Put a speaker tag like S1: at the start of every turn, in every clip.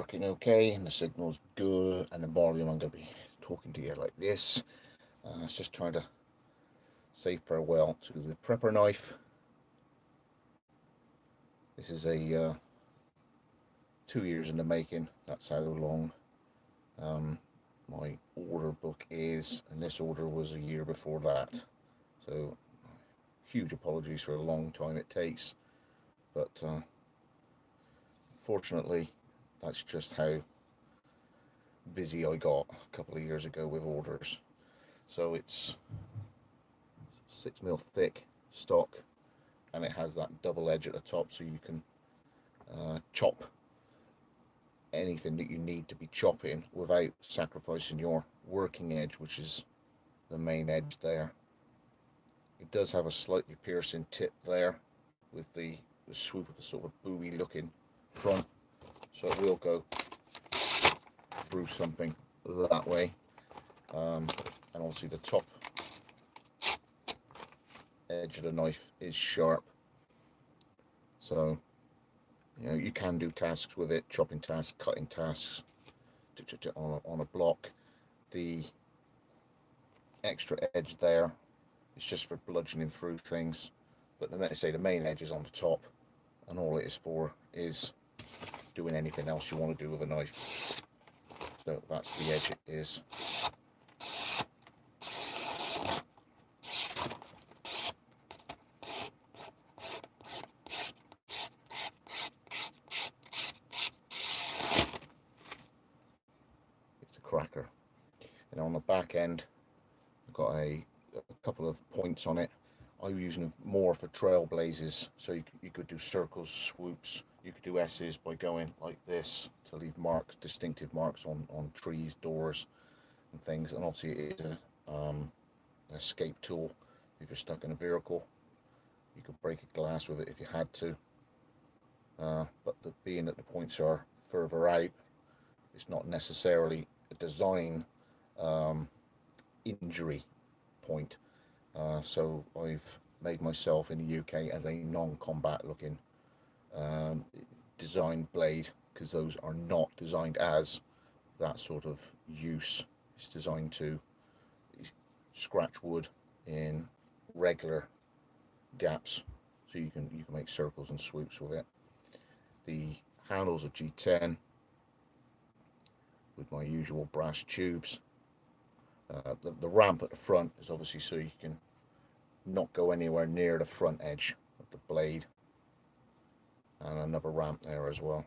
S1: working okay and the signal's good and the volume, I'm going to be talking to you like this. It's just trying to say farewell to the prepper knife. This is a 2 years in the making. That's how long my order book is, and this order was a year before that. So huge apologies for the long time it takes, but fortunately that's just how busy I got a couple of years ago with orders. So it's 6mm thick stock, and it has that double edge at the top, so you can chop anything that you need to be chopping without sacrificing your working edge, which is the main edge there. It does have a slightly piercing tip there with the swoop of the sort of Bowie looking front, so it will go through something that way. And obviously the top edge of the knife is sharp, so you know you can do tasks with it, chopping tasks, cutting tasks on a block. The extra edge there is just for bludgeoning through things, but the main edge is on the top, and all it is for is doing anything else you want to do with a knife. So that's the edge it is. It's a cracker. And on the back end, I've got a couple of points on it. I'm using them more for trail blazes, so you could do circles, swoops. You could do S's by going like this to leave marks, distinctive marks on trees, doors and things. And obviously it is an escape tool. If you're stuck in a vehicle, you could break a glass with it if you had to. But being that the points are further out, it's not necessarily a design injury point. So I've made myself in the UK as a non-combat looking design blade, because those are not designed as that sort of use. It's designed to scratch wood in regular gaps, so you can make circles and swoops with it. The handles are G10 with my usual brass tubes. The ramp at the front is obviously so you can not go anywhere near the front edge of the blade, and another ramp there as well.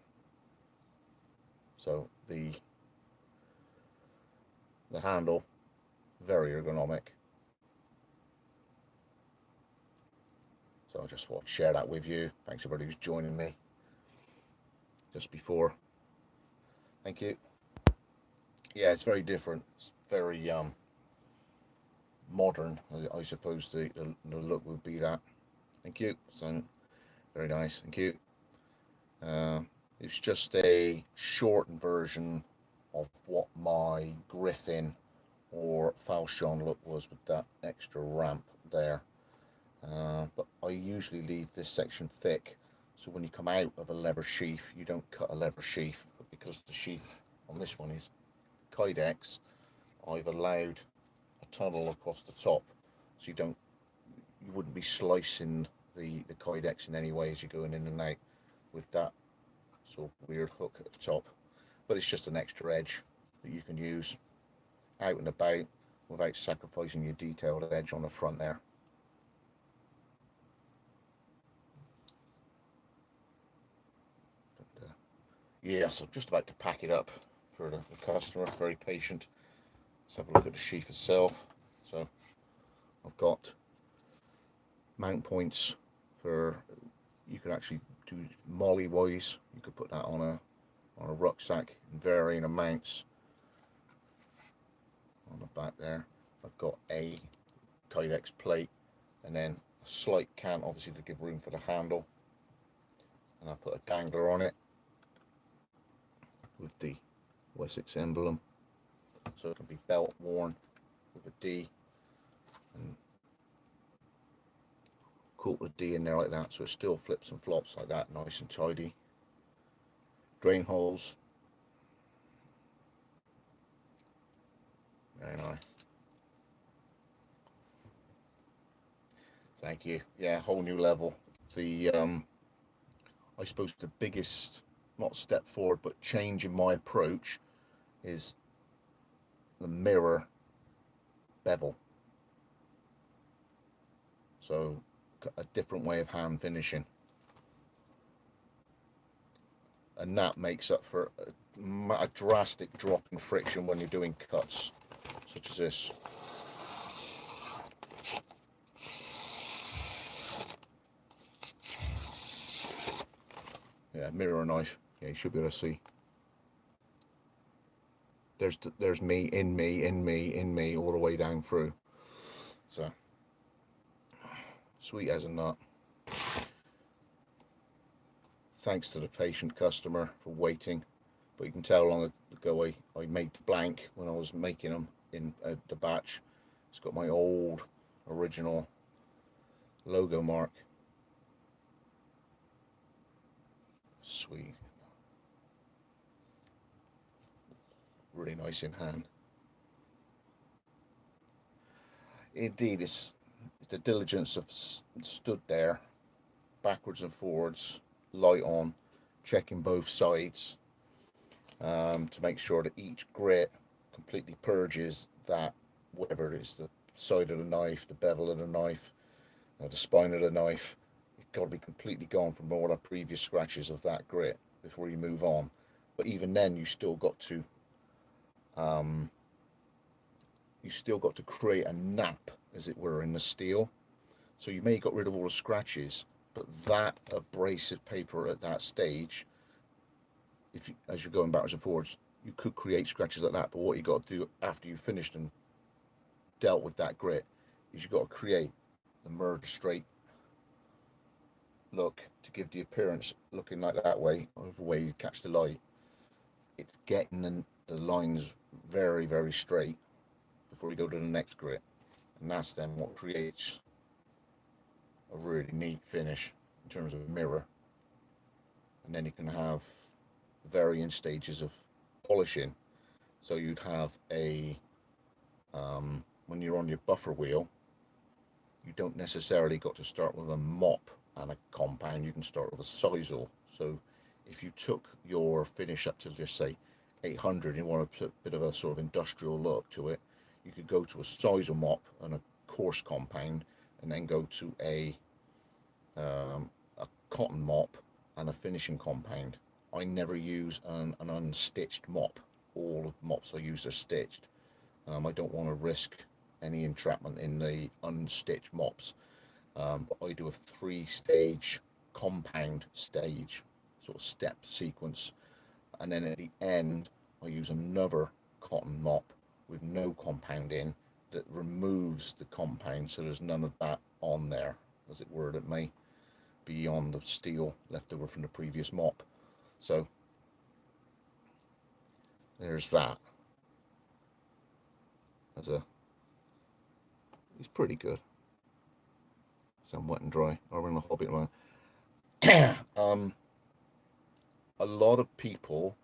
S1: So the handle, very ergonomic. So I just thought I'd share that with you. Thanks everybody who's joining me just before. Thank you. Yeah, it's very different. It's very modern, I suppose the look would be that. Thank you. So very nice. Thank you. It's just a shortened version of what my Griffin or Falchion look was, with that extra ramp there. But I usually leave this section thick, so when you come out of a leather sheath, you don't cut a leather sheath. But because the sheath on this one is Kydex, I've allowed a tunnel across the top, so you wouldn't be slicing the Kydex in any way as you're going in and out with that sort of weird hook at the top. But it's just an extra edge that you can use out and about without sacrificing your detailed edge on the front there. Yes, I'm just about to pack it up for the customer. Very patient. Let's have a look at the sheath itself. So I've got mount points for, you could actually do molly wise. You could put that on a rucksack in varying amounts. On the back there, I've got a Kydex plate, and then a slight cant, obviously to give room for the handle, and I put a dangler on it with the Wessex emblem, so it can be belt worn with a D, and caught the D in there like that, so it still flips and flops like that, nice and tidy. Drain holes Very nice. Thank you. Yeah, whole new level. The I suppose the biggest, not step forward, but change in my approach is the mirror bevel. So a different way of hand finishing, and that makes up for a drastic drop in friction when you're doing cuts such as this. Yeah, mirror knife. Yeah, you should be able to see. There's me in me all the way down through. So sweet as a nut. Thanks to the patient customer for waiting, but you can tell long ago I made blank when I was making them in the batch. It's got my old original logo mark. Sweet. Really nice in hand. Indeed, it's the diligence of stood there backwards and forwards, light on, checking both sides to make sure that each grit completely purges that, whatever it is, the side of the knife, the bevel of the knife, the spine of the knife. It's got to be completely gone from all the previous scratches of that grit before you move on. But even then, you still got to create a nap, as it were, in the steel. So you may have got rid of all the scratches, but that abrasive paper at that stage, if you, as you're going backwards and forwards, you could create scratches like that. But what you got to do after you've finished and dealt with that grit is you've got to create the merge straight look to give the appearance looking like that way, over the way you catch the light. It's getting the lines very, very straight before you go to the next grit, and that's then what creates a really neat finish in terms of a mirror. And then you can have varying stages of polishing. So you'd have a when you're on your buffer wheel, you don't necessarily got to start with a mop and a compound. You can start with a sisal. So if you took your finish up to, just say, 800 and you want to put a bit of a sort of industrial look to it, you could go to a sisal mop and a coarse compound, and then go to a cotton mop and a finishing compound. I never use an unstitched mop. All mops I use are stitched. I don't want to risk any entrapment in the unstitched mops. But I do a 3-stage compound stage, sort of step sequence, and then at the end I use another cotton mop with no compound in that removes the compound, so there's none of that on there, as it were, that may be on the steel left over from the previous mop. So there's that. It's pretty good. Some wet and dry. I'm in the hobby at the moment. A lot of people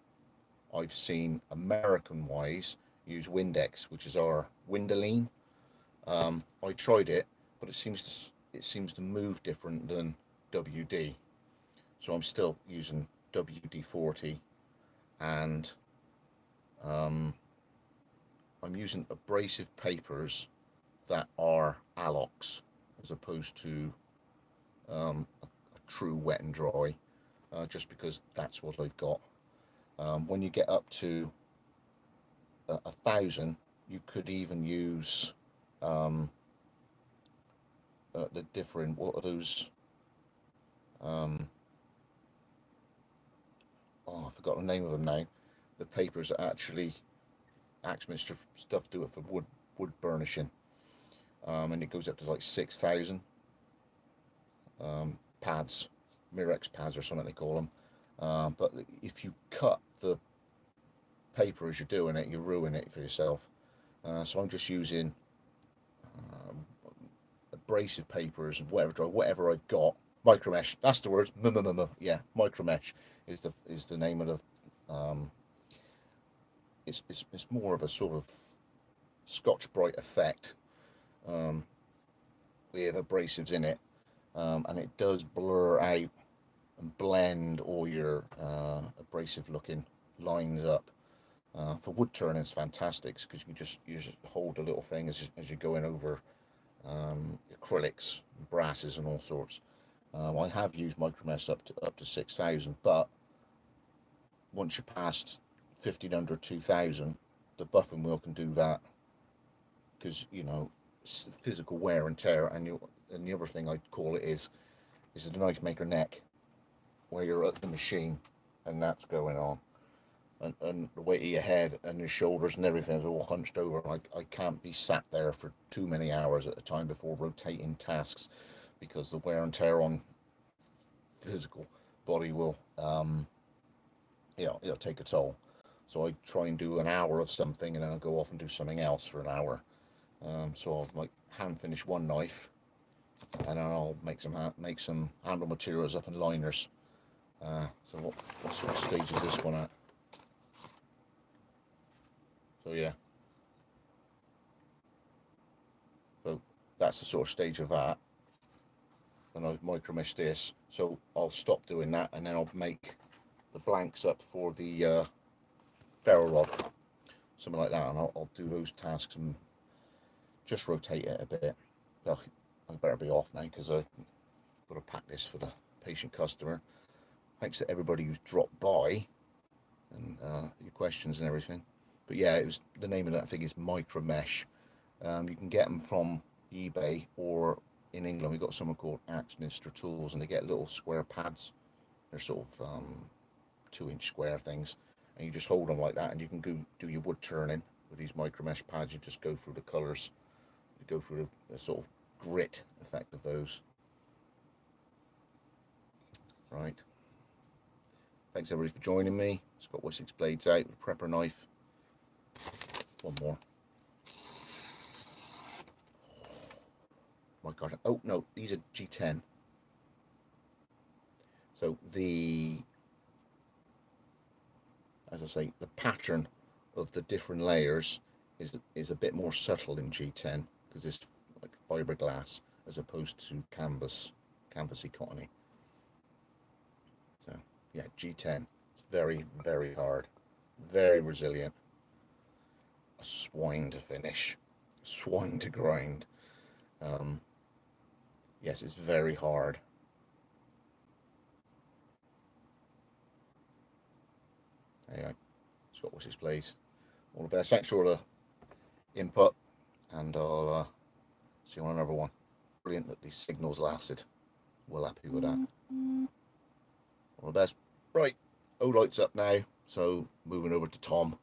S1: I've seen American wise use Windex, which is our Windoline. I tried it, but it seems to move different than WD. So I'm still using WD-40, and I'm using abrasive papers that are Alox as opposed to a true wet and dry, just because that's what I've got. When you get up to 1,000, you could even use the different, what are those? Oh, I forgot the name of them now. The papers that actually Axminster stuff do it for wood burnishing, and it goes up to like 6,000 pads, Mirex pads or something they call them. But if you cut the paper as you're doing it, you ruin it for yourself. So I'm just using abrasive papers and whatever I've got. Micromesh, that's the word. Yeah, micromesh is the name of the. It's more of a sort of Scotch-Brite effect with abrasives in it, and it does blur out and blend all your abrasive looking lines up. For wood turning, it's fantastic because you just hold a little thing as you're going over acrylics, and brasses, and all sorts. I have used micromesh up to 6,000, but once you're past 1,500, 2,000, the buffing wheel can do that because physical wear and tear. And the other thing I'd call it is the knife maker neck, where you're at the machine and that's going on, and the weight of your head and your shoulders and everything is all hunched over. I can't be sat there for too many hours at a time before rotating tasks, because the wear and tear on physical body will it'll take a toll. So I try and do an hour of something and then I'll go off and do something else for an hour. So I'll like hand finish one knife, and then I'll make some handle materials up and liners. So what sort of stage is this one at? So yeah, so that's the sort of stage of that. And I've micromeshed this, so I'll stop doing that and then I'll make the blanks up for the ferro rod, something like that, and I'll do those tasks and just rotate it a bit. Well, I better be off now because I've got to pack this for the patient customer. Thanks to everybody who's dropped by and your questions and everything. But yeah, it was, the name of that thing is micromesh. You can get them from eBay, or in England we've got someone called Axminster Tools, and they get little square pads. They're sort of 2-inch square things, and you just hold them like that, and you can go do your wood turning with these micromesh pads. You just go through the colours, you go through the sort of grit effect of those. Right. Thanks everybody for joining me. It's got Wessex Blades out with prepper knife. One more. My God. Oh no, these are G10. So as I say, the pattern of the different layers is a bit more subtle in G10 because it's like fiberglass as opposed to canvasy cottony. So yeah, G10. It's very, very hard, very resilient. A swine to finish, swine to grind. Yes, it's very hard. Anyway, Scott Wessex Blades. All the best. Thanks for all the input, and I'll see you on another one. Brilliant that these signals lasted. Well happy with that. All the best. Right, O-Light's up now, so moving over to Tom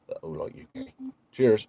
S1: at O-Light UK. Cheers.